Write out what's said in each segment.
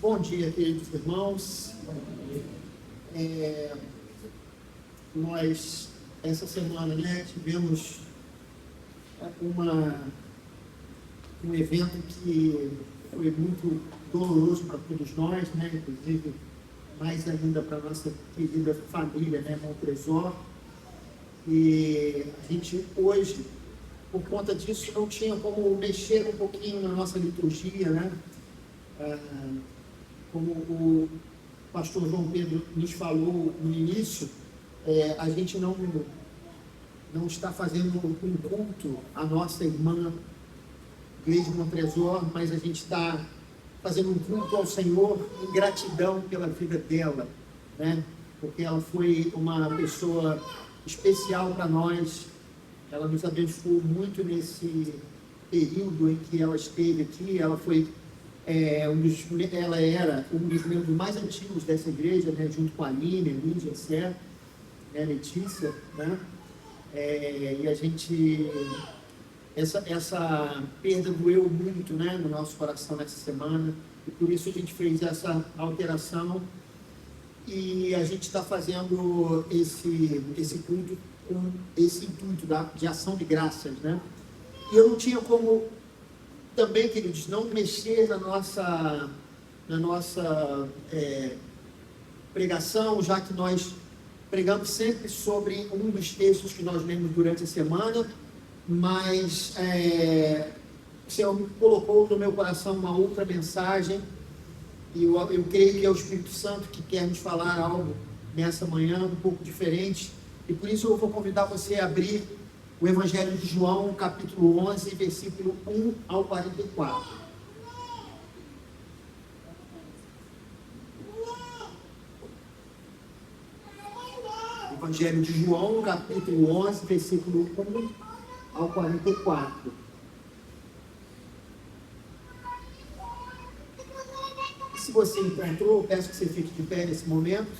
Bom dia, queridos irmãos. Nós, essa semana, tivemos um evento que foi muito doloroso para todos nós, inclusive mais ainda para a nossa querida família, Montresor. E a gente hoje, por conta disso, não tinha como mexer um pouquinho na nossa liturgia, como o pastor João Pedro nos falou no início, a gente não está fazendo um culto à nossa irmã Igreja Montresor, mas a gente está fazendo um culto ao Senhor em gratidão pela vida dela, porque ela foi uma pessoa especial para nós. Ela nos abençoou muito nesse período em que ela esteve aqui. Ela foi ela era um dos membros mais antigos dessa igreja, junto com a Aline, Lídia, Sé, Letícia, e a gente, essa perda doeu muito, no nosso coração nessa semana, e por isso a gente fez essa alteração, e a gente está fazendo esse culto com esse intuito de ação de graças, E eu não tinha como também, queridos, não mexer na nossa pregação, já que nós pregamos sempre sobre um dos textos que nós lemos durante a semana, mas o Senhor me colocou no meu coração uma outra mensagem, e eu creio que é o Espírito Santo que quer nos falar algo nessa manhã, um pouco diferente, e por isso eu vou convidar você a abrir o Evangelho de João, capítulo 11, versículo 1 ao 44. Evangelho de João, capítulo 11, versículo 1 ao 44. Se você encontrou, eu peço que você fique de pé nesse momento,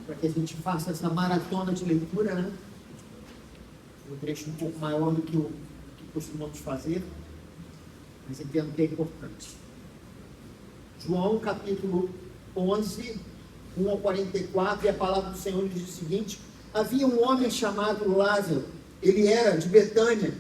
para que a gente faça essa maratona de leitura, um trecho um pouco maior do que costumamos fazer, mas entendo que é importante. João, capítulo 11, 1 ao 44, e a palavra do Senhor diz o seguinte: havia um homem chamado Lázaro, ele era de Betânia,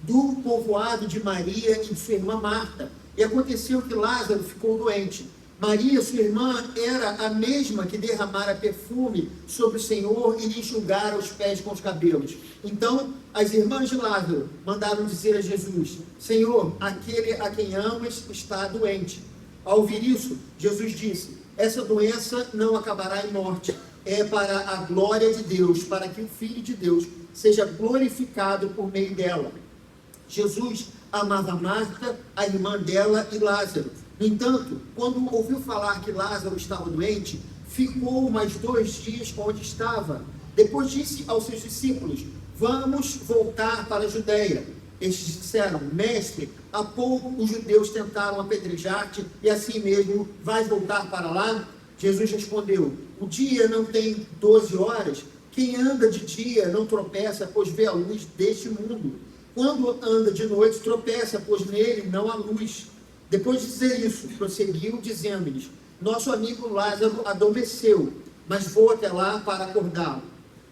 do povoado de Maria e de sua irmã Marta, e aconteceu que Lázaro ficou doente. Maria, sua irmã, era a mesma que derramara perfume sobre o Senhor e lhe enxugara os pés com os cabelos. Então, as irmãs de Lázaro mandaram dizer a Jesus: Senhor, aquele a quem amas está doente. Ao ouvir isso, Jesus disse: essa doença não acabará em morte, é para a glória de Deus, para que o Filho de Deus seja glorificado por meio dela. Jesus amava Marta, a irmã dela, e Lázaro. No entanto, quando ouviu falar que Lázaro estava doente, ficou mais 2 dias onde estava. Depois disse aos seus discípulos: vamos voltar para a Judeia. Estes disseram: mestre, há pouco os judeus tentaram apedrejar-te, e assim mesmo vais voltar para lá? Jesus respondeu: o dia não tem 12 horas? Quem anda de dia não tropeça, pois vê a luz deste mundo. Quando anda de noite, tropeça, pois nele não há luz. Depois de dizer isso, prosseguiu, dizendo-lhes: nosso amigo Lázaro adormeceu, mas vou até lá para acordá-lo.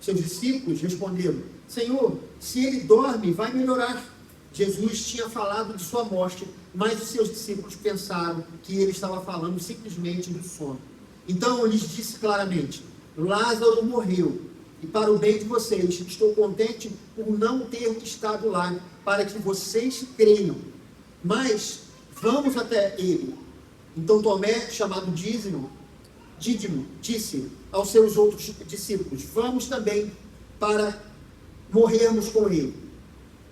Seus discípulos responderam: Senhor, se ele dorme, vai melhorar. Jesus tinha falado de sua morte, mas os seus discípulos pensaram que ele estava falando simplesmente do sono. Então lhes disse claramente: Lázaro morreu, e para o bem de vocês, estou contente por não ter estado lá, para que vocês creiam. Mas vamos até ele. Então Tomé, chamado Dídimo, disse aos seus outros discípulos: vamos também para morrermos com ele.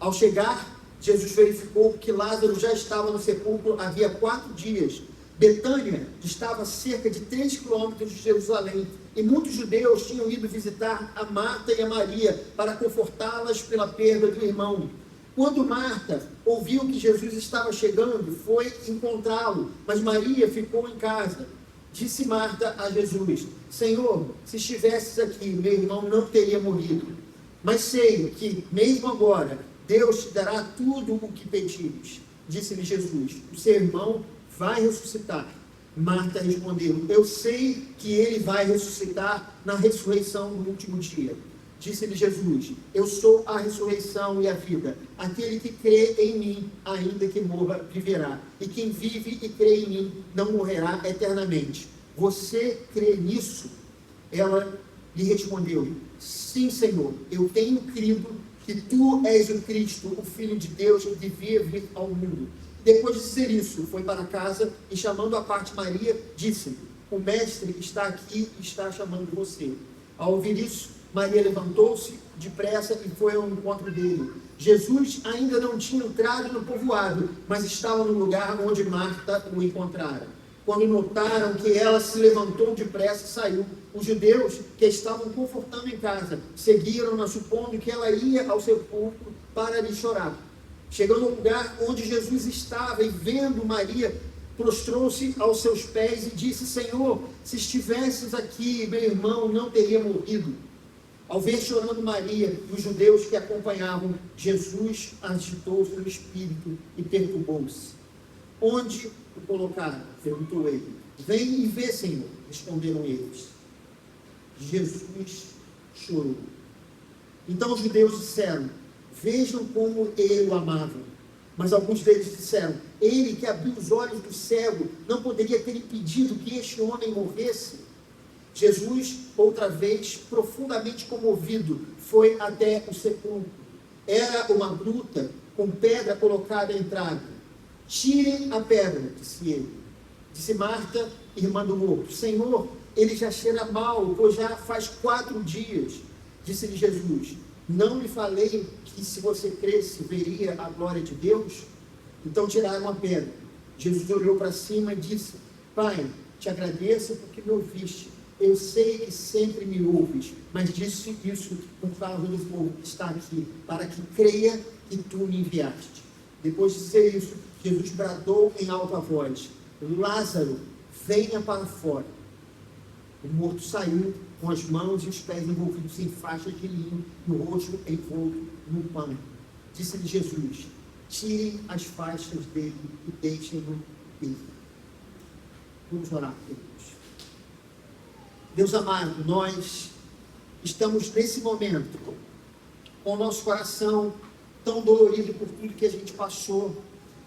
Ao chegar, Jesus verificou que Lázaro já estava no sepulcro havia 4 dias. Betânia estava a cerca de 3 quilômetros de Jerusalém, e muitos judeus tinham ido visitar a Marta e a Maria para confortá-las pela perda do irmão. Quando Marta ouviu que Jesus estava chegando, foi encontrá-lo, mas Maria ficou em casa. Disse Marta a Jesus: Senhor, se estivesses aqui, meu irmão não teria morrido. Mas sei que, mesmo agora, Deus te dará tudo o que pedires. Disse-lhe Jesus: o seu irmão vai ressuscitar. Marta respondeu: eu sei que ele vai ressuscitar na ressurreição no último dia. Disse-lhe Jesus: eu sou a ressurreição e a vida. Aquele que crê em mim, ainda que morra, viverá. E quem vive e crê em mim, não morrerá eternamente. Você crê nisso? Ela lhe respondeu: sim, Senhor, eu tenho crido que tu és o Cristo, o Filho de Deus, que devia vir ao mundo. Depois de dizer isso, foi para casa e, chamando à parte Maria, disse-lhe: o mestre está aqui e está chamando você. Ao ouvir isso, Maria levantou-se depressa e foi ao encontro dele. Jesus ainda não tinha entrado no povoado, mas estava no lugar onde Marta o encontrara. Quando notaram que ela se levantou depressa e saiu, os judeus que estavam confortando em casa seguiram-na, supondo que ela ia ao sepulcro para lhe chorar. Chegando ao lugar onde Jesus estava e vendo Maria, prostrou-se aos seus pés e disse: Senhor, se estivesses aqui, meu irmão não teria morrido. Ao ver chorando Maria e os judeus que acompanhavam, Jesus agitou-se no espírito e perturbou-se. Onde o colocaram? Perguntou ele. Vem e vê, Senhor, responderam eles. Jesus chorou. Então os judeus disseram: vejam como ele o amava. Mas alguns deles disseram: ele que abriu os olhos do cego, não poderia ter impedido que este homem morresse? Jesus, outra vez, profundamente comovido, foi até o sepulcro. Era uma gruta com pedra colocada à entrada. Tirem a pedra, disse ele. Disse Marta, irmã do morto: Senhor, ele já cheira mal, pois já faz 4 dias. Disse-lhe Jesus: não lhe falei que se você cresce, veria a glória de Deus? Então tiraram a pedra. Jesus olhou para cima e disse: Pai, te agradeço porque me ouviste. Eu sei que sempre me ouves, mas disse isso por causa do povo que está aqui, para que creia que tu me enviaste. Depois de dizer isso, Jesus bradou em alta voz: Lázaro, venha para fora. O morto saiu com as mãos e os pés envolvidos em faixas de linho e o rosto envolto no pano. Disse-lhe Jesus: tirem as faixas dele e deixem-no ir. Vamos orar por Deus. Deus amado, nós estamos nesse momento com o nosso coração tão dolorido por tudo que a gente passou,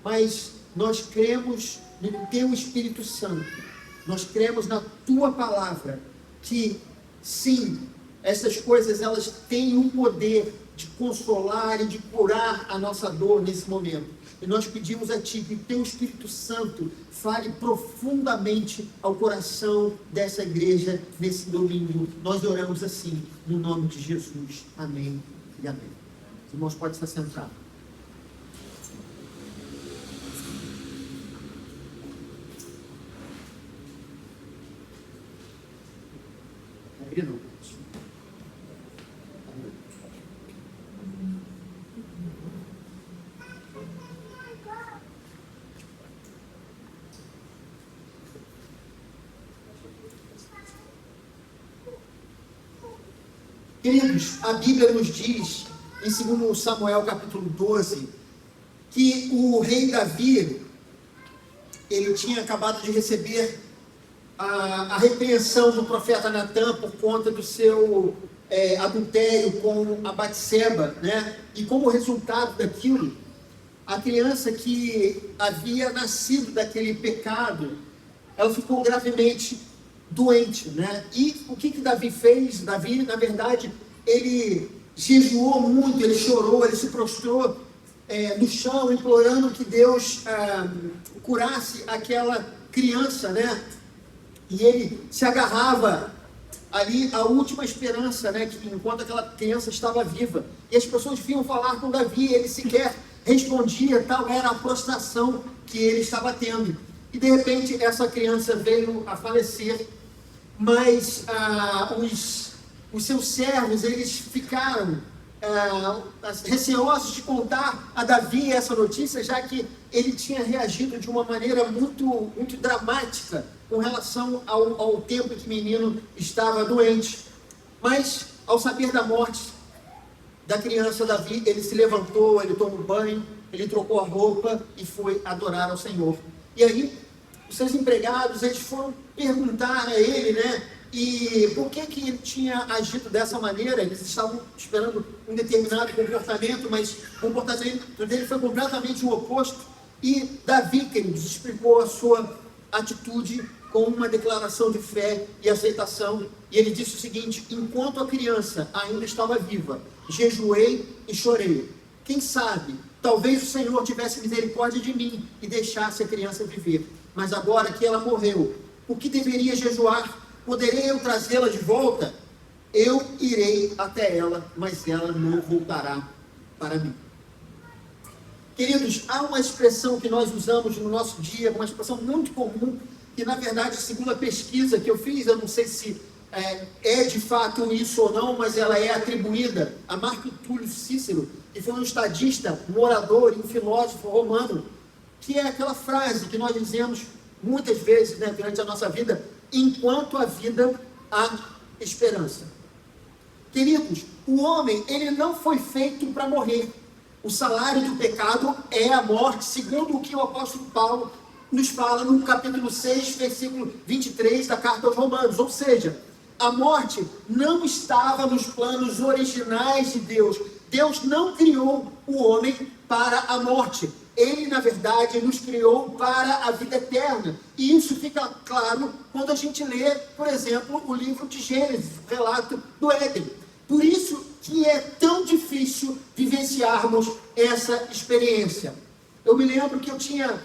mas nós cremos no Teu Espírito Santo, nós cremos na Tua Palavra, que sim, essas coisas elas têm o poder de consolar e de curar a nossa dor nesse momento. E nós pedimos a Ti que o Teu Espírito Santo fale profundamente ao coração dessa igreja nesse domingo. Nós oramos assim, no nome de Jesus. Amém e amém. Os irmãos podem se assentar. Queridos, a Bíblia nos diz, em 2 Samuel capítulo 12, que o rei Davi, ele tinha acabado de receber a repreensão do profeta Natã por conta do seu adultério com a Batseba, né? E como resultado daquilo, a criança que havia nascido daquele pecado, ela ficou gravemente doente, né? E o que Davi fez? Davi, na verdade, ele jejuou muito, ele chorou, ele se prostrou no chão, implorando que Deus curasse aquela criança, né? E ele se agarrava ali à última esperança, né? Que enquanto aquela criança estava viva. E as pessoas vinham falar com Davi, ele sequer respondia, tal era a prostração que ele estava tendo. E de repente essa criança veio a falecer, mas os seus servos, eles ficaram receosos de contar a Davi essa notícia, já que ele tinha reagido de uma maneira muito, muito dramática com relação ao tempo que o menino estava doente. Mas ao saber da morte da criança Davi, ele se levantou, ele tomou banho, ele trocou a roupa e foi adorar ao Senhor. E aí os seus empregados, eles foram perguntar a ele, né? E por que ele tinha agido dessa maneira? Eles estavam esperando um determinado comportamento, mas o comportamento dele foi completamente o oposto. E Davi, queridos, explicou a sua atitude com uma declaração de fé e aceitação. E ele disse o seguinte: enquanto a criança ainda estava viva, jejuei e chorei. Quem sabe, talvez o Senhor tivesse misericórdia de mim e deixasse a criança viver. Mas agora que ela morreu, o que deveria jejuar? Poderei eu trazê-la de volta? Eu irei até ela, mas ela não voltará para mim. Queridos, há uma expressão que nós usamos no nosso dia, uma expressão muito comum, que na verdade, segundo a pesquisa que eu fiz, eu não sei se é de fato isso ou não, mas ela é atribuída a Marco Túlio Cícero, que foi um estadista, um orador e um filósofo romano, que é aquela frase que nós dizemos muitas vezes, né, durante a nossa vida: enquanto a vida, há esperança. Queridos, o homem, ele não foi feito para morrer. O salário do pecado é a morte, segundo o que o apóstolo Paulo nos fala no capítulo 6, versículo 23 da carta aos Romanos. Ou seja, a morte não estava nos planos originais de Deus. Deus não criou o homem para a morte. Ele, na verdade, nos criou para a vida eterna. E isso fica claro quando a gente lê, por exemplo, o livro de Gênesis, o relato do Éden. Por isso que é tão difícil vivenciarmos essa experiência. Eu me lembro que eu tinha,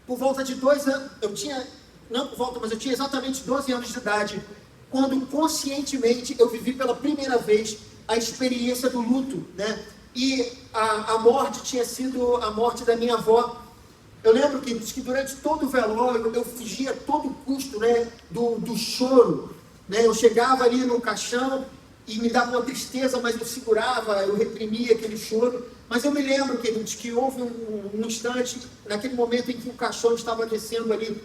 por volta de 2 anos, eu tinha exatamente 12 anos de idade, quando conscientemente eu vivi pela primeira vez a experiência do luto, né? E a morte tinha sido a morte da minha avó. Eu lembro que durante todo o velório eu fugia a todo custo, né, do choro, né? Eu chegava ali no caixão e me dava uma tristeza, mas eu segurava, eu reprimia aquele choro. Mas eu me lembro que houve um instante, naquele momento em que o caixão estava descendo ali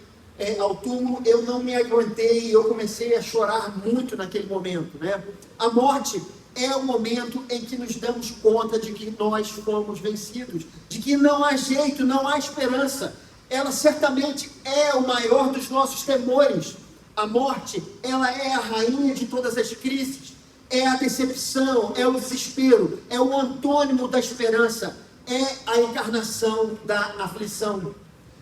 ao túmulo, eu não me aguentei e eu comecei a chorar muito naquele momento, né? A morte é o momento em que nos damos conta de que nós fomos vencidos, de que não há jeito, não há esperança. Ela certamente é o maior dos nossos temores. A morte, ela é a rainha de todas as crises, é a decepção, é o desespero, é o antônimo da esperança, é a encarnação da aflição.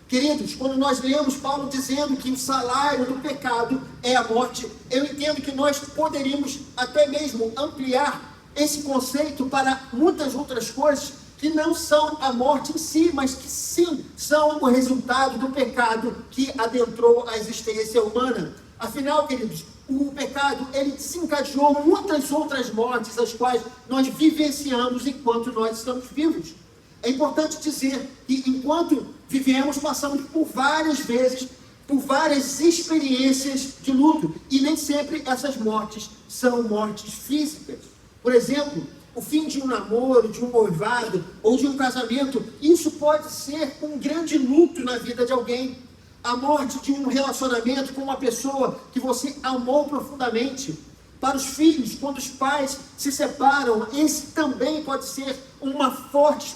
Queridos, quando nós lemos Paulo dizendo que o salário do pecado é a morte, eu entendo que nós poderíamos até mesmo ampliar esse conceito para muitas outras coisas que não são a morte em si, mas que sim são o resultado do pecado que adentrou a existência humana. Afinal, queridos, o pecado, ele desencadeou muitas outras mortes, as quais nós vivenciamos enquanto nós estamos vivos. É importante dizer que enquanto vivemos, passamos por várias vezes, por várias experiências de luto. E nem sempre essas mortes são mortes físicas. Por exemplo, o fim de um namoro, de um noivado ou de um casamento, isso pode ser um grande luto na vida de alguém. A morte de um relacionamento com uma pessoa que você amou profundamente. Para os filhos, quando os pais se separam, esse também pode ser uma forte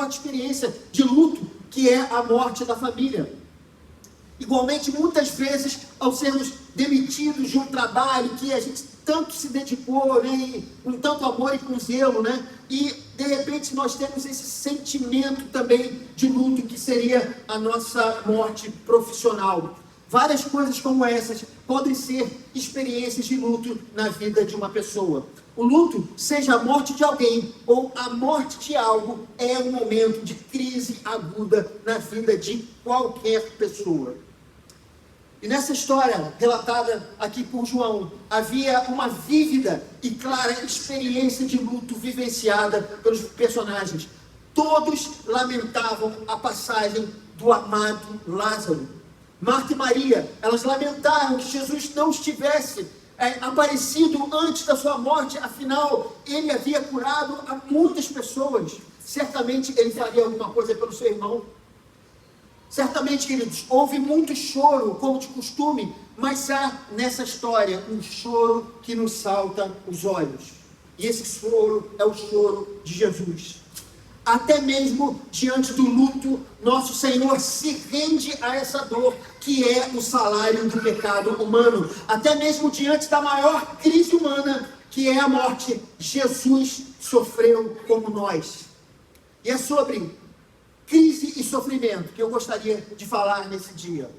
experiência de luto, que é a morte da família. Igualmente, muitas vezes, ao sermos demitidos de um trabalho que a gente tanto se dedicou, né, com tanto amor e com zelo, né, e de repente nós temos esse sentimento também de luto, que seria a nossa morte profissional. Várias coisas como essas podem ser experiências de luto na vida de uma pessoa. O luto, seja a morte de alguém ou a morte de algo, é um momento de crise aguda na vida de qualquer pessoa. E nessa história relatada aqui por João, havia uma vívida e clara experiência de luto vivenciada pelos personagens. Todos lamentavam a passagem do amado Lázaro. Marta e Maria, elas lamentaram que Jesus não estivesse aparecido antes da sua morte, afinal, ele havia curado a muitas pessoas. Certamente ele faria alguma coisa pelo seu irmão. Certamente, queridos, houve muito choro, como de costume, mas há nessa história um choro que nos salta os olhos. E esse choro é o choro de Jesus. até mesmo diante do luto, nosso Senhor se rende a essa dor, que é o salário do pecado humano. Até mesmo diante da maior crise humana, que é a morte, Jesus sofreu como nós. E é sobre crise e sofrimento que eu gostaria de falar nesse dia.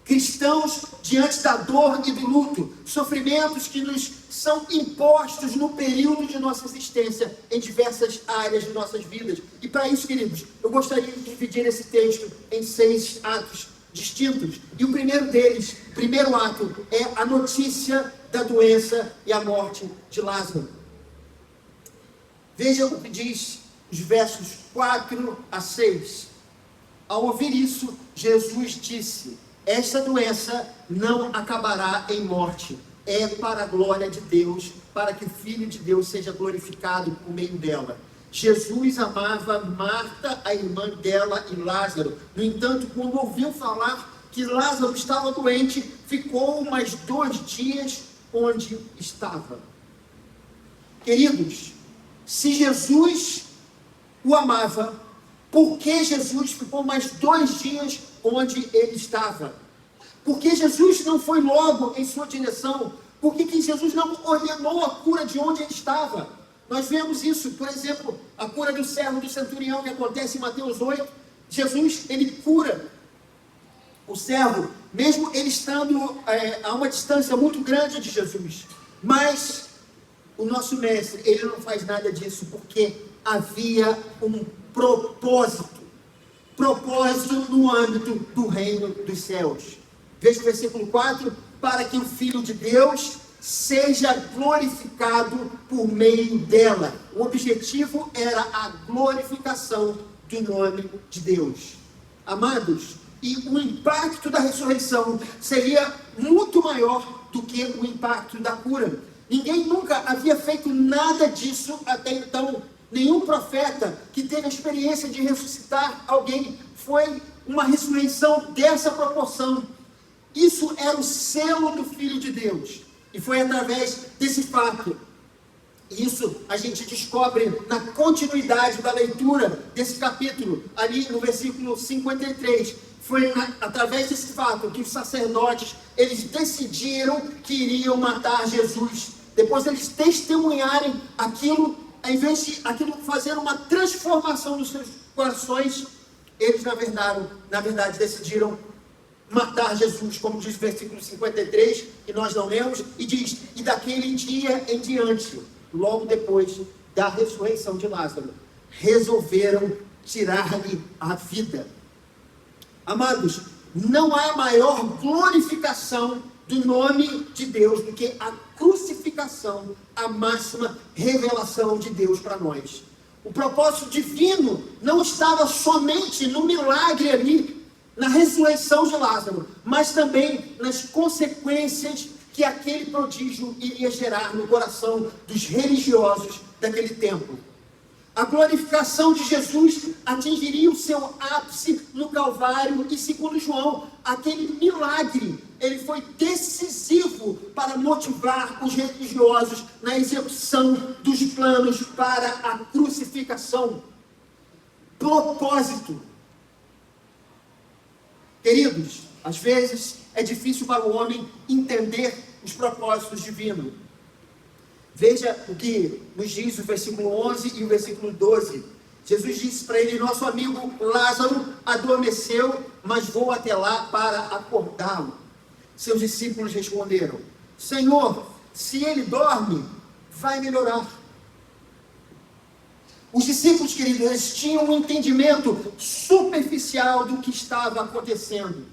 Cristãos diante da dor e do luto, sofrimentos que nos são impostos no período de nossa existência, em diversas áreas de nossas vidas. E para isso, queridos, eu gostaria de dividir esse texto em 6 atos distintos. E o primeiro deles, primeiro ato, é a notícia da doença e a morte de Lázaro. Veja o que diz os versos 4 a 6. Ao ouvir isso, Jesus disse: esta doença não acabará em morte, é para a glória de Deus, para que o Filho de Deus seja glorificado por meio dela. Jesus amava Marta, a irmã dela, e Lázaro. No entanto, quando ouviu falar que Lázaro estava doente, ficou mais 2 dias onde estava. Queridos, se Jesus o amava, por que Jesus ficou mais 2 dias onde ele estava? Por que Jesus não foi logo em sua direção? Por que Jesus não ordenou a cura de onde ele estava? Nós vemos isso, por exemplo, a cura do servo do centurião, que acontece em Mateus 8. Jesus, ele cura o servo, mesmo ele estando a uma distância muito grande de Jesus. Mas o nosso mestre, ele não faz nada disso, porque havia um propósito no âmbito do reino dos céus. Veja o versículo 4, para que o Filho de Deus seja glorificado por meio dela. O objetivo era a glorificação do nome de Deus. Amados, e o impacto da ressurreição seria muito maior do que o impacto da cura. Ninguém nunca havia feito nada disso até então. Nenhum profeta que teve a experiência de ressuscitar alguém foi uma ressurreição dessa proporção. Isso era o selo do Filho de Deus. E foi através desse fato. Isso a gente descobre na continuidade da leitura desse capítulo, ali no versículo 53. Foi através desse fato que os sacerdotes, eles decidiram que iriam matar Jesus. Depois eles testemunharem aquilo, ao invés de aquilo fazer uma transformação nos seus corações, eles na verdade decidiram matar Jesus, como diz o versículo 53, que nós não lemos, e diz: e daquele dia em diante, logo depois da ressurreição de Lázaro, resolveram tirar-lhe a vida. Amados, não há maior glorificação do nome de Deus do que a crucificação, a máxima revelação de Deus para nós. O propósito divino não estava somente no milagre ali, na ressurreição de Lázaro, mas também nas consequências que aquele prodígio iria gerar no coração dos religiosos daquele tempo. A glorificação de Jesus atingiria o seu ápice no Calvário, e segundo João, aquele milagre, ele foi decisivo para motivar os religiosos na execução dos planos para a crucificação. Propósito. Queridos, às vezes é difícil para o homem entender os propósitos divinos. Veja o que nos diz o versículo 11 e o versículo 12. Jesus disse para ele: nosso amigo Lázaro adormeceu, mas vou até lá para acordá-lo. Seus discípulos responderam: Senhor, se ele dorme, vai melhorar. Os discípulos, queridos, eles tinham um entendimento superficial do que estava acontecendo.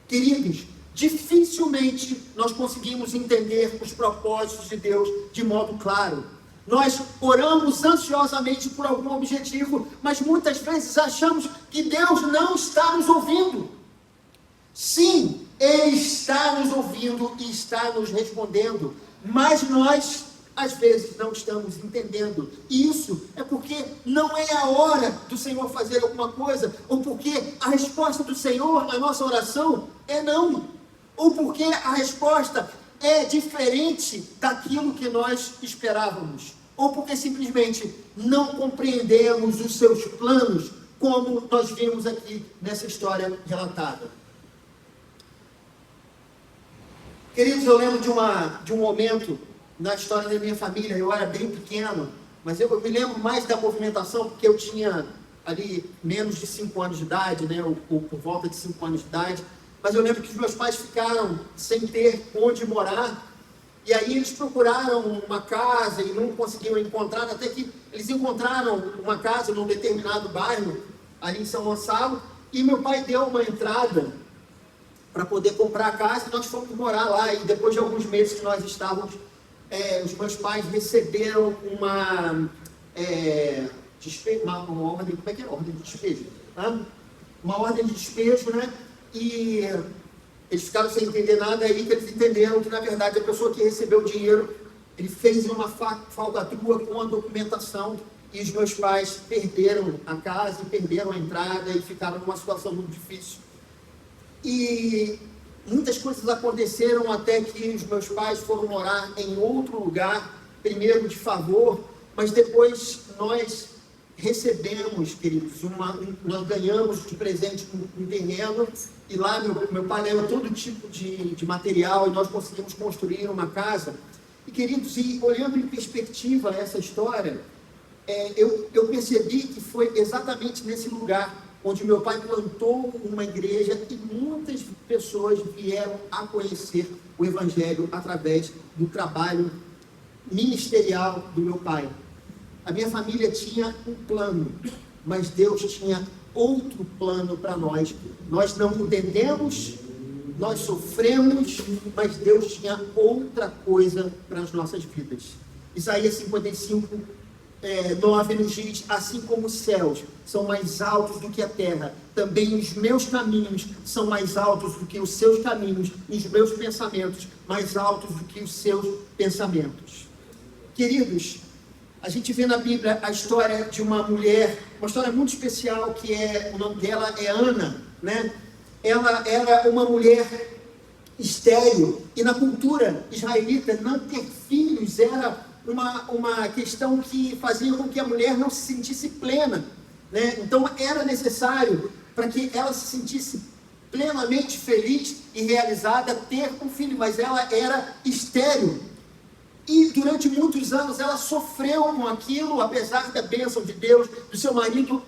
Queridos, dificilmente nós conseguimos entender os propósitos de Deus de modo claro. Nós oramos ansiosamente por algum objetivo, mas muitas vezes achamos que Deus não está nos ouvindo. Sim, Ele está nos ouvindo e está nos respondendo, mas nós às vezes não estamos entendendo. E isso é porque não é a hora do Senhor fazer alguma coisa, ou porque a resposta do Senhor à nossa oração é não, ou porque a resposta é diferente daquilo que nós esperávamos. ou porque simplesmente não compreendemos os seus planos, como nós vimos aqui nessa história relatada. Queridos, eu lembro de um momento na história da minha família. Eu era bem pequeno, mas eu me lembro mais da movimentação, porque eu tinha ali menos de 5 anos de idade, né, ou por volta de 5 anos de idade, mas eu lembro que os meus pais ficaram sem ter onde morar, e aí eles procuraram uma casa e não conseguiam encontrar, até que eles encontraram uma casa num determinado bairro, ali em São Gonçalo, e meu pai deu uma entrada para poder comprar a casa, e nós fomos morar lá, e depois de alguns meses que nós estávamos, os meus pais receberam uma ordem, como é que é? Ordem de despejo. Uma ordem de despejo, né? E eles ficaram sem entender nada, aí que eles entenderam que, na verdade, a pessoa que recebeu o dinheiro, ele fez uma falcatrua com a documentação, e os meus pais perderam a casa, e perderam a entrada, e ficaram numa situação muito difícil. E muitas coisas aconteceram até que os meus pais foram morar em outro lugar, primeiro de favor, mas depois nós recebemos, queridos, nós ganhamos de presente um terreno, e lá meu pai leva todo tipo de material, e nós conseguimos construir uma casa. E, queridos, e olhando em perspectiva essa história, eu percebi que foi exatamente nesse lugar onde meu pai plantou uma igreja, e muitas pessoas vieram a conhecer o Evangelho através do trabalho ministerial do meu pai. A minha família tinha um plano, mas Deus tinha outro plano para nós. Nós não entendemos, nós sofremos, mas Deus tinha outra coisa para as nossas vidas. Isaías 55, 9 nos diz: assim como os céus são mais altos do que a terra, também os meus caminhos são mais altos do que os seus caminhos, e os meus pensamentos mais altos do que os seus pensamentos. Queridos, a gente vê na Bíblia a história de uma mulher, uma história muito especial, que o nome dela é Ana, né? Ela era uma mulher estéril, e na cultura israelita não ter filhos era uma questão que fazia com que a mulher não se sentisse plena, né? Então era necessário, para que ela se sentisse plenamente feliz e realizada, ter um filho, mas ela era estéril. E durante muitos anos ela sofreu com aquilo, apesar da bênção de Deus, do seu marido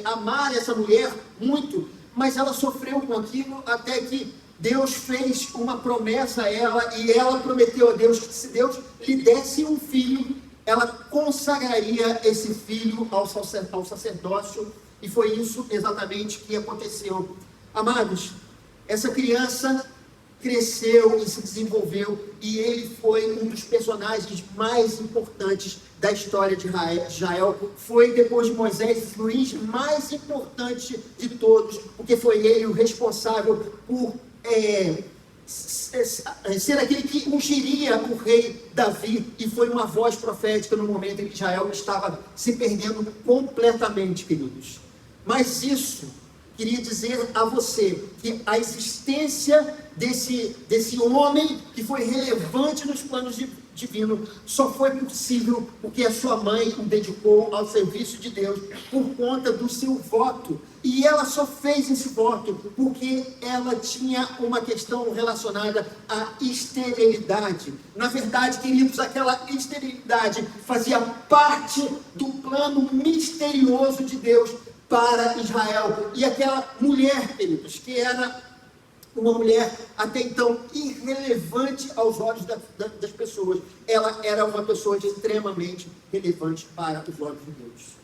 amar essa mulher muito, mas ela sofreu com aquilo até que Deus fez uma promessa a ela, e ela prometeu a Deus que se Deus lhe desse um filho, ela consagraria esse filho ao sacerdócio, e foi isso exatamente que aconteceu. Amados, essa criança cresceu e se desenvolveu, e ele foi um dos personagens mais importantes da história de Israel. Foi, depois de Moisés, o juiz mais importante de todos, porque foi ele o responsável por ser aquele que ungiria o rei Davi, e foi uma voz profética no momento em que Israel estava se perdendo completamente, queridos. Mas isso queria dizer a você que a existência desse homem que foi relevante nos planos divinos só foi possível porque a sua mãe o dedicou ao serviço de Deus por conta do seu voto. E ela só fez esse voto porque ela tinha uma questão relacionada à esterilidade. Na verdade, queridos, aquela esterilidade fazia parte do plano misterioso de Deus para Israel. E aquela mulher, queridos, que era uma mulher até então irrelevante aos olhos das pessoas, ela era uma pessoa extremamente relevante para os olhos de Deus.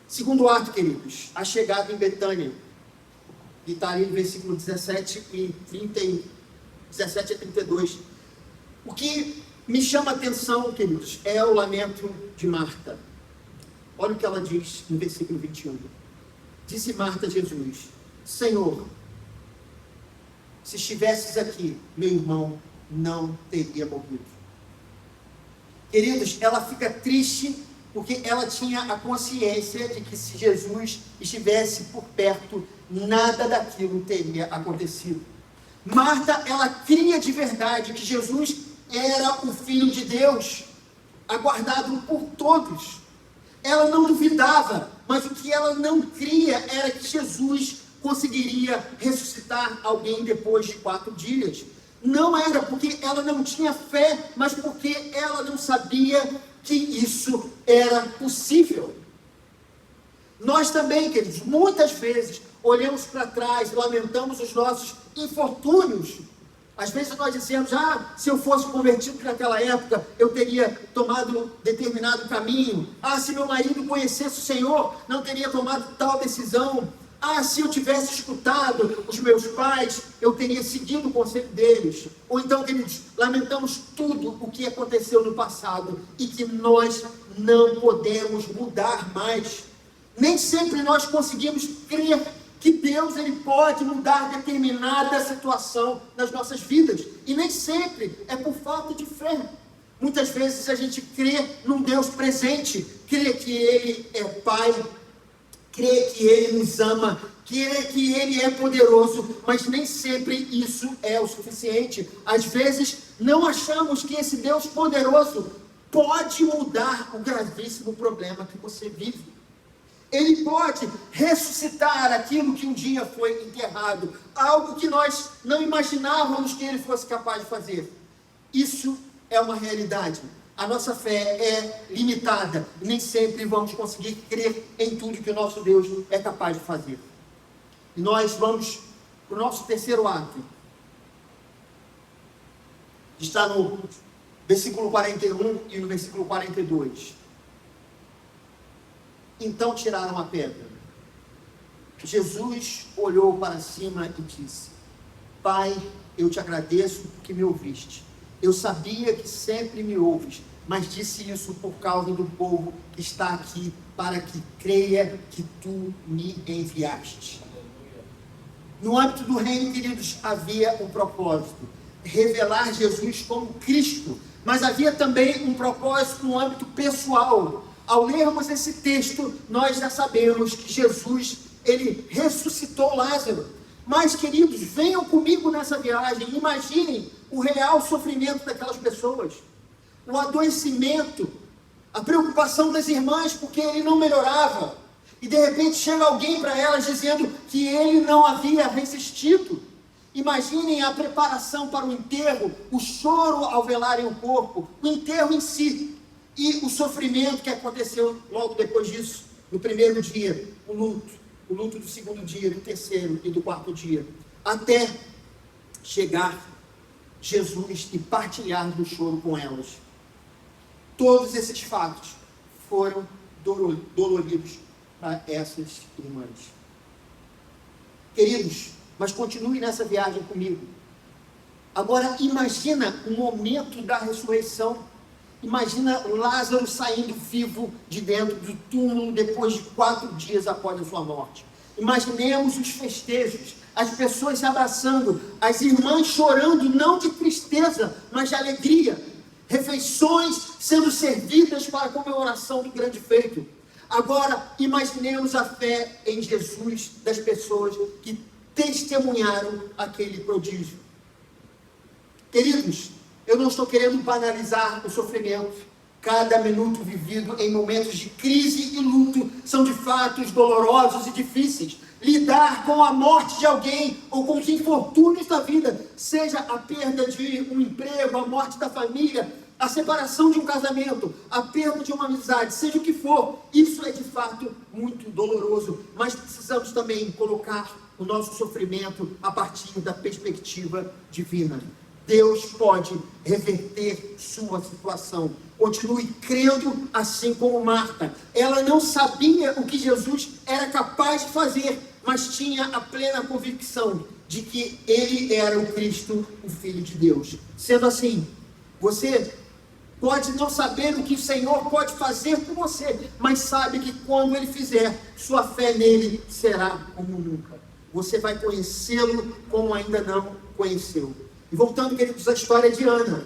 Segundo ato, queridos, a chegada em Betânia, que está ali no versículo 17 a 32. O que me chama a atenção, queridos, é o lamento de Marta. Olha o que ela diz no versículo 21. Disse Marta a Jesus: Senhor, se estivesses aqui, meu irmão não teria morrido. Queridos, ela fica triste porque ela tinha a consciência de que se Jesus estivesse por perto, nada daquilo teria acontecido. Marta, ela cria de verdade que Jesus era o Filho de Deus. aguardado por todos. Ela não duvidava, mas o que ela não cria era que Jesus conseguiria ressuscitar alguém depois de 4 dias. Não era porque ela não tinha fé, mas porque ela não sabia que isso era possível. Nós também, queridos, muitas vezes olhamos para trás, lamentamos os nossos infortúnios. Às vezes nós dizemos, se eu fosse convertido naquela época, eu teria tomado determinado caminho. Se meu marido conhecesse o Senhor, não teria tomado tal decisão. Se eu tivesse escutado os meus pais, eu teria seguido o conselho deles. Ou então, queridos, lamentamos tudo o que aconteceu no passado e que nós não podemos mudar mais. Nem sempre nós conseguimos crer que Deus ele pode mudar determinada situação nas nossas vidas. E nem sempre é por falta de fé. Muitas vezes a gente crê num Deus presente, crê que Ele é Pai, crê que Ele nos ama, crê que Ele é poderoso, mas nem sempre isso é o suficiente. Às vezes não achamos que esse Deus poderoso pode mudar o gravíssimo problema que você vive. Ele pode ressuscitar aquilo que um dia foi enterrado, algo que nós não imaginávamos que Ele fosse capaz de fazer. Isso é uma realidade. A nossa fé é limitada, nem sempre vamos conseguir crer em tudo que o nosso Deus é capaz de fazer. E nós vamos para o nosso terceiro ato. Está no versículo 41 e no versículo 42. Então tiraram a pedra. Jesus olhou para cima e disse: Pai, eu te agradeço porque me ouviste. Eu sabia que sempre me ouves, mas disse isso por causa do povo que está aqui, para que creia que tu me enviaste. No âmbito do reino, queridos, havia um propósito: revelar Jesus como Cristo. Mas havia também um propósito no âmbito pessoal. Ao lermos esse texto, nós já sabemos que Jesus, ele ressuscitou Lázaro. Mas, queridos, venham comigo nessa viagem, imaginem o real sofrimento daquelas pessoas, o adoecimento, a preocupação das irmãs, porque ele não melhorava, e de repente chega alguém para elas dizendo que ele não havia resistido. Imaginem a preparação para o enterro, o choro ao velarem o corpo, o enterro em si, e o sofrimento que aconteceu logo depois disso, no primeiro dia, o luto do segundo dia, do terceiro e do quarto dia, até chegar Jesus e partilhar do choro com elas. Todos esses fatos foram doloridos para essas irmãs. Queridos, mas continue nessa viagem comigo. Agora imagina o momento da ressurreição. Imagina Lázaro saindo vivo de dentro do túmulo depois de 4 dias após a sua morte. Imaginemos os festejos, as pessoas se abraçando, as irmãs chorando, não de tristeza, mas de alegria. Refeições sendo servidas para a comemoração do grande feito. Agora, imaginemos a fé em Jesus das pessoas que testemunharam aquele prodígio. Queridos, eu não estou querendo banalizar o sofrimento. Cada minuto vivido em momentos de crise e luto são de fatos dolorosos e difíceis. Lidar com a morte de alguém ou com os infortúnios da vida, seja a perda de um emprego, a morte da família, a separação de um casamento, a perda de uma amizade, seja o que for, isso é de fato muito doloroso. Mas precisamos também colocar o nosso sofrimento a partir da perspectiva divina. Deus pode reverter sua situação. Continue crendo assim como Marta. Ela não sabia o que Jesus era capaz de fazer, mas tinha a plena convicção de que Ele era o Cristo, o Filho de Deus. Sendo assim, você pode não saber o que o Senhor pode fazer por você, mas sabe que quando Ele fizer, sua fé nele será como nunca. Você vai conhecê-lo como ainda não conheceu. E voltando, queridos, à história de Ana.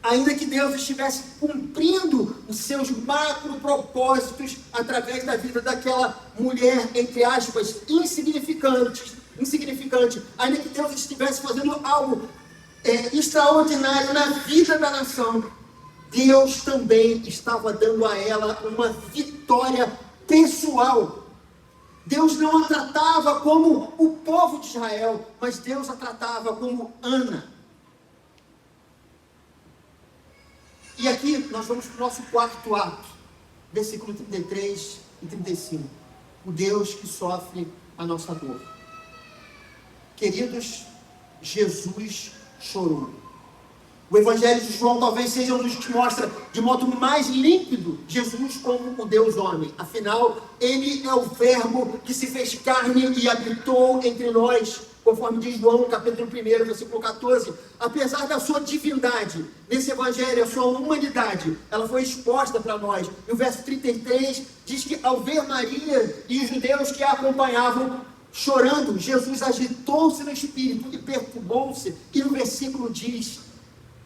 Ainda que Deus estivesse cumprindo os seus macro propósitos através da vida daquela mulher, entre aspas, insignificante, ainda que Deus estivesse fazendo algo extraordinário na vida da nação, Deus também estava dando a ela uma vitória pessoal. Deus não a tratava como o povo de Israel, mas Deus a tratava como Ana. E aqui nós vamos para o nosso quarto ato, versículo 33 e 35. O Deus que sofre a nossa dor. Queridos, Jesus chorou. O Evangelho de João talvez seja um dos que mostra de modo mais límpido Jesus como o Deus homem. Afinal, ele é o verbo que se fez carne e habitou entre nós, conforme diz João, no capítulo 1, versículo 14. Apesar da sua divindade, nesse Evangelho, a sua humanidade, ela foi exposta para nós. E o verso 33 diz que ao ver Maria e os judeus que a acompanhavam chorando, Jesus agitou-se no espírito e perturbou-se. E no versículo diz: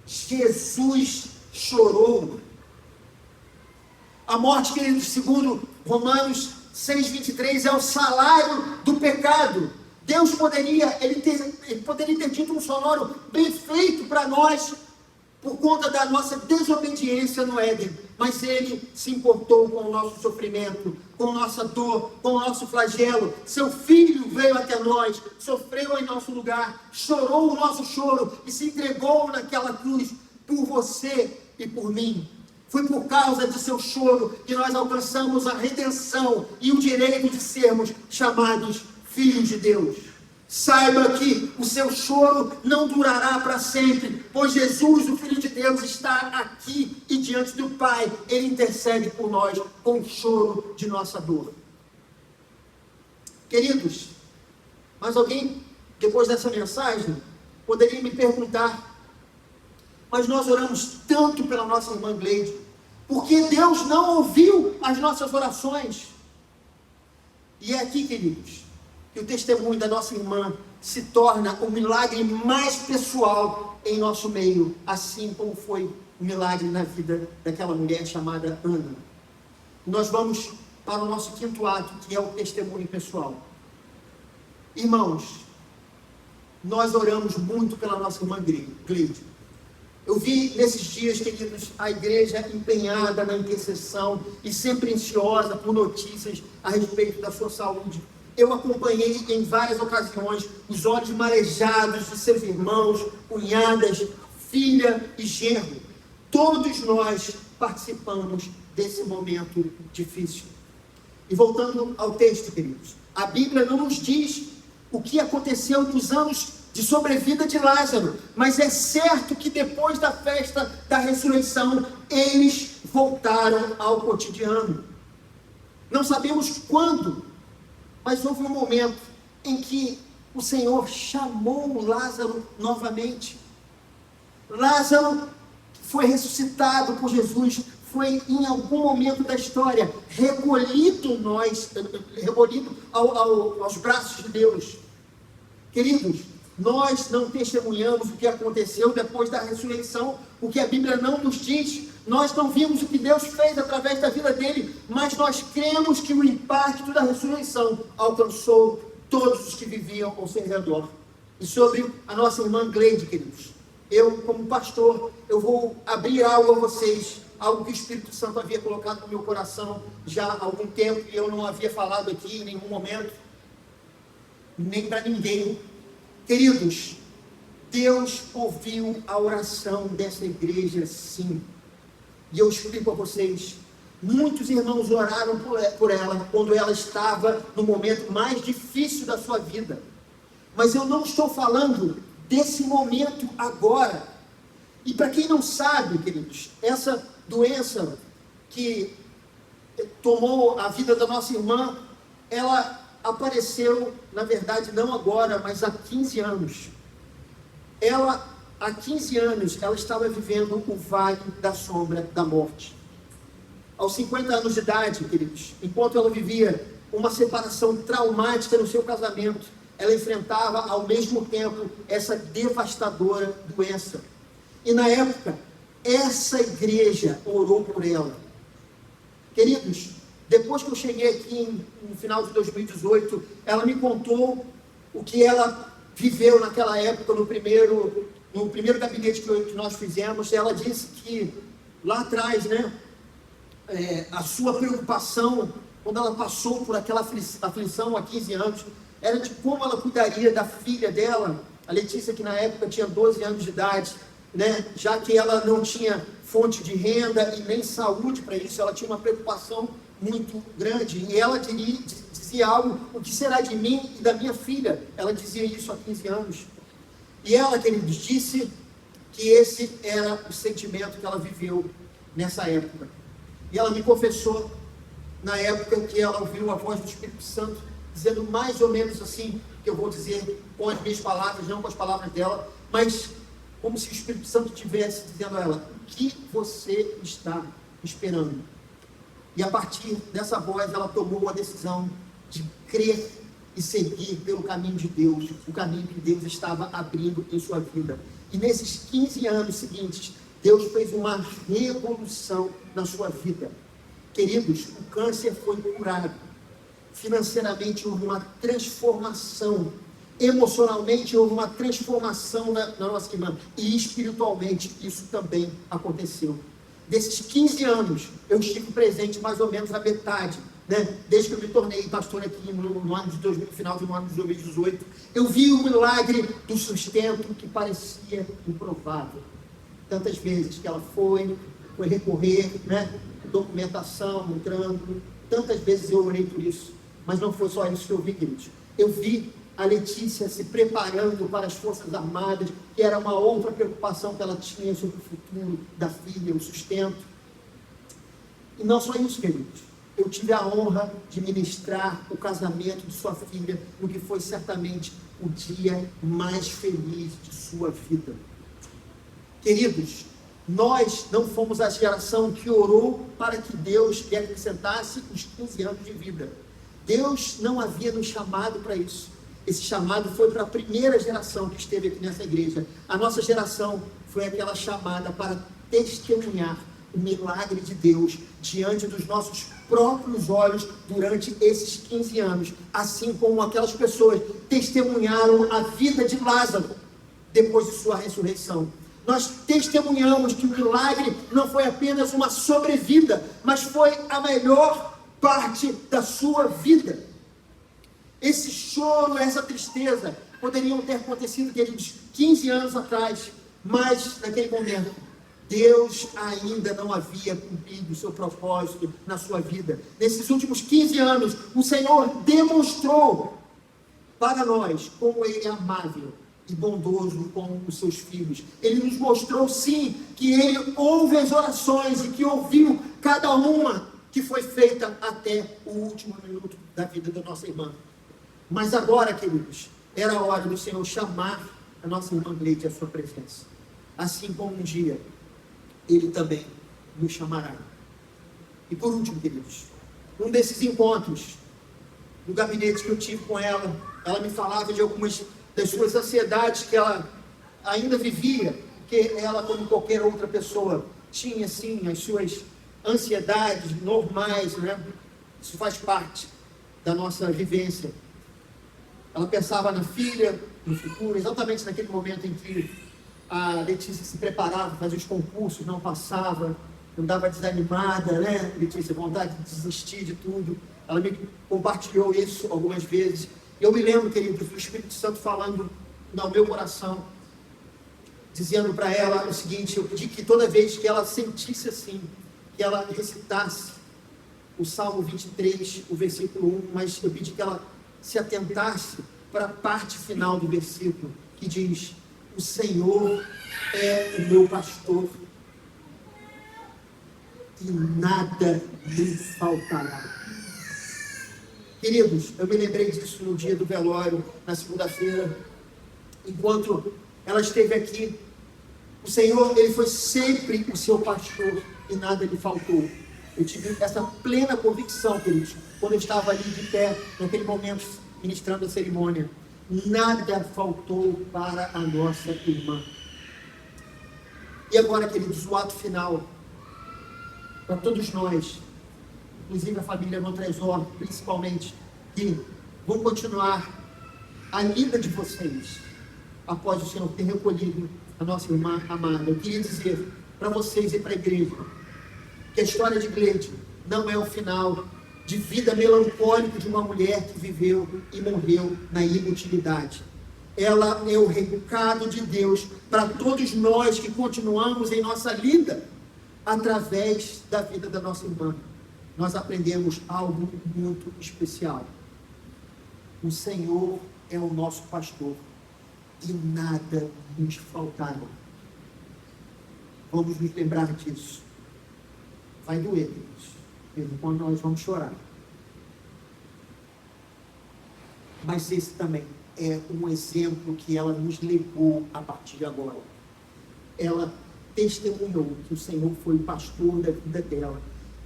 Jesus chorou. A morte, queridos, segundo Romanos 6,23, é o salário do pecado. Deus poderia ter dito um sonoro bem feito para nós, por conta da nossa desobediência no Éden, mas Ele se importou com o nosso sofrimento, com a nossa dor, com o nosso flagelo. Seu Filho veio até nós, sofreu em nosso lugar, chorou o nosso choro e se entregou naquela cruz por você e por mim. Foi por causa de seu choro que nós alcançamos a redenção e o direito de sermos chamados filhos de Deus. Saiba que o seu choro não durará para sempre, pois Jesus, o Filho de Deus, está aqui e diante do Pai. Ele intercede por nós com o choro de nossa dor. Queridos, mas alguém, depois dessa mensagem, poderia me perguntar: mas nós oramos tanto pela nossa irmã Gleide, por que Deus não ouviu as nossas orações? E é aqui, queridos, que o testemunho da nossa irmã se torna o milagre mais pessoal em nosso meio, assim como foi o milagre na vida daquela mulher chamada Ana. Nós vamos para o nosso quinto ato, que é o testemunho pessoal. Irmãos, nós oramos muito pela nossa irmã Gleide. Eu vi nesses dias, queridos, a igreja empenhada na intercessão e sempre ansiosa por notícias a respeito da sua saúde. Eu acompanhei em várias ocasiões os olhos marejados de seus irmãos, cunhadas, filha e genro. Todos nós participamos desse momento difícil. E voltando ao texto, queridos, a Bíblia não nos diz o que aconteceu nos anos de sobrevida de Lázaro, mas é certo que depois da festa da ressurreição, eles voltaram ao cotidiano. Não sabemos quando, mas houve um momento em que o Senhor chamou Lázaro novamente. Lázaro foi ressuscitado por Jesus, foi em algum momento da história recolhido aos braços de Deus. Queridos, nós não testemunhamos o que aconteceu depois da ressurreição, o que a Bíblia não nos diz. Nós não vimos o que Deus fez através da vida dele, mas nós cremos que o impacto da ressurreição alcançou todos os que viviam ao seu redor. E sobre a nossa irmã Gleide, queridos, eu, como pastor, eu vou abrir algo a vocês, algo que o Espírito Santo havia colocado no meu coração já há algum tempo, e eu não havia falado aqui em nenhum momento, nem para ninguém. Queridos, Deus ouviu a oração dessa igreja, sim. E eu explico a vocês, muitos irmãos oraram por ela, quando ela estava no momento mais difícil da sua vida. Mas eu não estou falando desse momento agora. E para quem não sabe, queridos, essa doença que tomou a vida da nossa irmã, ela apareceu, na verdade, não agora, mas há 15 anos. Há 15 anos, ela estava vivendo o vale da sombra da morte. Aos 50 anos de idade, queridos, enquanto ela vivia uma separação traumática no seu casamento, ela enfrentava ao mesmo tempo essa devastadora doença. E na época, essa igreja orou por ela. Queridos, depois que eu cheguei aqui no final de 2018, ela me contou o que ela viveu naquela época, no primeiro gabinete que nós fizemos. Ela disse que lá atrás, né, a sua preocupação, quando ela passou por aquela aflição há 15 anos, era de como ela cuidaria da filha dela, a Letícia, que na época tinha 12 anos de idade, né, já que ela não tinha fonte de renda e nem saúde para isso, ela tinha uma preocupação muito grande, e ela dizia algo: o que será de mim e da minha filha? Ela dizia isso há 15 anos, e ela, queridos, disse que esse era o sentimento que ela viveu nessa época, e ela me confessou, na época que ela ouviu a voz do Espírito Santo, dizendo mais ou menos assim, que eu vou dizer com as minhas palavras, não com as palavras dela, mas como se o Espírito Santo estivesse dizendo a ela: o que você está esperando? E a partir dessa voz, ela tomou a decisão de crer e seguir pelo caminho de Deus, o caminho que Deus estava abrindo em sua vida. E nesses 15 anos seguintes, Deus fez uma revolução na sua vida. Queridos, o câncer foi curado. Financeiramente houve uma transformação. Emocionalmente houve uma transformação na nossa irmã. E espiritualmente isso também aconteceu. Desses 15 anos, eu estive presente mais ou menos a metade, né? Desde que eu me tornei pastor aqui no ano de 2000, final do ano de 2018, eu vi o milagre do sustento que parecia improvável. Tantas vezes que ela foi recorrer, né? Documentação, entrando, tantas vezes eu orei por isso, mas não foi só isso que eu vi, queridos. Eu vi a Letícia se preparando para as Forças Armadas, que era uma outra preocupação que ela tinha sobre o futuro da filha, o sustento. E não só isso, queridos. Eu tive a honra de ministrar o casamento de sua filha, no que foi certamente o dia mais feliz de sua vida. Queridos, nós não fomos a geração que orou para que Deus lhe acrescentasse os 15 anos de vida. Deus não havia nos chamado para isso. Esse chamado foi para a primeira geração que esteve aqui nessa igreja. A nossa geração foi aquela chamada para testemunhar o milagre de Deus diante dos nossos próprios olhos durante esses 15 anos. Assim como aquelas pessoas testemunharam a vida de Lázaro depois de sua ressurreição. Nós testemunhamos que o milagre não foi apenas uma sobrevida, mas foi a melhor parte da sua vida. Esse choro, essa tristeza poderiam ter acontecido, queridos, 15 anos atrás, mas naquele momento Deus ainda não havia cumprido o seu propósito na sua vida. Nesses últimos 15 anos, o Senhor demonstrou para nós como Ele é amável e bondoso com os seus filhos. Ele nos mostrou, sim, que Ele ouve as orações e que ouviu cada uma que foi feita até o último minuto da vida da nossa irmã. Mas agora, queridos, era a hora do Senhor chamar a nossa irmã Gleide à sua presença. Assim como um dia Ele também nos chamará. E por último, queridos, um desses encontros, no gabinete que eu tive com ela, ela me falava de algumas das suas ansiedades que ela ainda vivia, que ela, como qualquer outra pessoa, tinha, sim, as suas ansiedades normais, né? Isso faz parte da nossa vivência. Ela pensava na filha, no futuro, exatamente naquele momento em que a Letícia se preparava, fazia os concursos, não passava, andava desanimada, né, Letícia, vontade de desistir de tudo. Ela me compartilhou isso algumas vezes. Eu me lembro, queridos, do Espírito Santo falando no meu coração, dizendo para ela o seguinte: eu pedi que toda vez que ela sentisse assim, que ela recitasse o Salmo 23, o versículo 1, mas eu pedi que ela se atentasse para a parte final do versículo, que diz: o Senhor é o meu pastor e nada me faltará. Queridos, eu me lembrei disso no dia do velório, na segunda-feira, enquanto ela esteve aqui. O Senhor, Ele foi sempre o seu pastor e nada lhe faltou. Eu tive essa plena convicção, queridos, quando eu estava ali de pé, naquele momento, ministrando a cerimônia. Nada faltou para a nossa irmã. E agora, queridos, o ato final, para todos nós, inclusive a família Montresor, principalmente, que vão continuar a vida de vocês, após o Senhor ter recolhido a nossa irmã amada. Eu queria dizer para vocês e para a igreja que a história de Gleide não é o final de vida melancólica de uma mulher que viveu e morreu na inutilidade. Ela é o recado de Deus para todos nós que continuamos em nossa lida através da vida da nossa irmã. Nós aprendemos algo muito especial. O Senhor é o nosso pastor e nada nos faltará. Vamos nos lembrar disso. Vai doer, Deus. Mesmo quando nós vamos chorar. Mas esse também é um exemplo que ela nos legou a partir de agora. Ela testemunhou que o Senhor foi o pastor da vida dela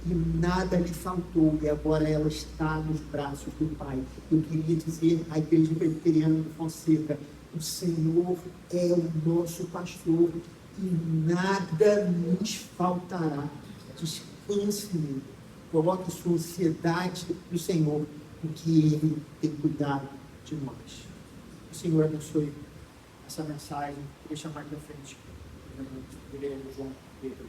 e nada lhe faltou, e agora ela está nos braços do Pai. Eu queria dizer à Igreja Presbiteriana de Fonseca: o Senhor é o nosso pastor e nada nos faltará. Descanse nele. Coloque sua ansiedade no Senhor, porque Ele tem cuidado de nós. O Senhor abençoe essa mensagem. Deixa mais na frente. João Pedro.